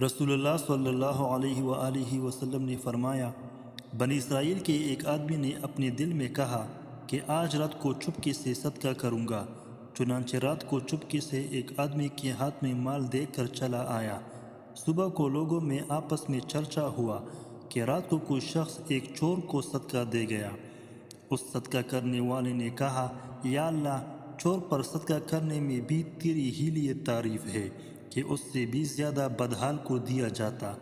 رسول اللہ صلی اللہ علیہ وآلہ وسلم نے فرمایا، بنی اسرائیل کے ایک آدمی نے اپنے دل میں کہا کہ آج رات کو چپکے سے صدقہ کروں گا۔ چنانچہ رات کو چپکے سے ایک آدمی کے ہاتھ میں مال دے کر چلا آیا۔ صبح کو لوگوں میں آپس میں چرچا ہوا کہ رات کو کوئی شخص ایک چور کو صدقہ دے گیا۔ اس صدقہ کرنے والے نے کہا، یا اللہ، چور پر صدقہ کرنے میں بھی تیری ہی لیے تعریف ہے کہ اس سے بھی زیادہ بدحال کو دیا جاتا،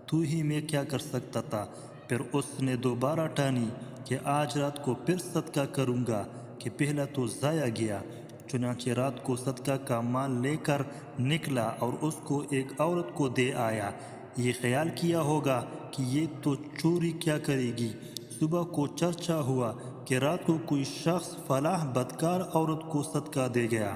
تو ہی میں کیا کر سکتا تھا۔ پھر اس نے دوبارہ ٹھانی کہ آج رات کو پھر صدقہ کروں گا کہ پہلا تو ضائع گیا۔ چنانچہ رات کو صدقہ کا مال لے کر نکلا اور اس کو ایک عورت کو دے آیا۔ یہ خیال کیا ہوگا کہ یہ تو چوری کیا کرے گی۔ صبح کو چرچا ہوا کہ رات کو کوئی شخص فلاں بدکار عورت کو صدقہ دے گیا۔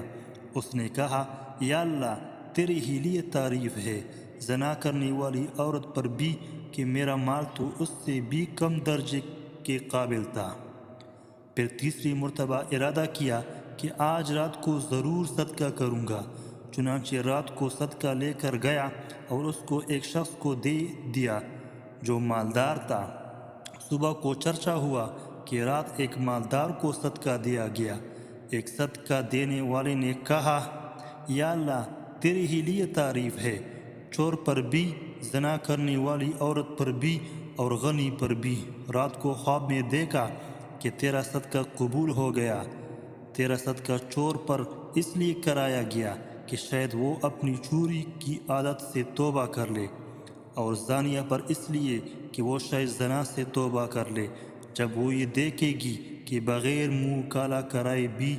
اس نے کہا، یا اللہ، تیرے ہی لیے تعریف ہے زنا کرنے والی عورت پر بھی کہ میرا مال تو اس سے بھی کم درجے کے قابل تھا۔ پھر تیسری مرتبہ ارادہ کیا کہ آج رات کو ضرور صدقہ کروں گا۔ چنانچہ رات کو صدقہ لے کر گیا اور اس کو ایک شخص کو دے دیا جو مالدار تھا۔ صبح کو چرچا ہوا کہ رات ایک مالدار کو صدقہ دیا گیا۔ ایک صدقہ دینے والے نے کہا، یا اللہ، تیرے ہی لیے تعریف ہے، چور پر بھی، زنا کرنے والی عورت پر بھی اور غنی پر بھی۔ رات کو خواب میں دیکھا کہ تیرا صدقہ قبول ہو گیا۔ تیرا صدقہ چور پر اس لیے کرایا گیا کہ شاید وہ اپنی چوری کی عادت سے توبہ کر لے، اور زانیہ پر اس لیے کہ وہ شاید زنا سے توبہ کر لے۔ جب وہ یہ دیکھے گی کہ بغیر منہ کالا کرائے بھی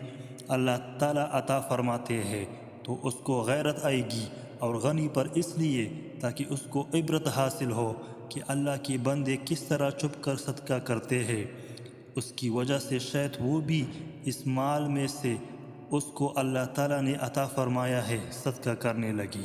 اللہ تعالیٰ عطا فرماتے ہیں تو اس کو غیرت آئے گی، اور غنی پر اس لیے تاکہ اس کو عبرت حاصل ہو کہ اللہ کے بندے کس طرح چھپ کر صدقہ کرتے ہیں۔ اس کی وجہ سے شاید وہ بھی اس مال میں سے اس کو اللہ تعالیٰ نے عطا فرمایا ہے صدقہ کرنے لگی۔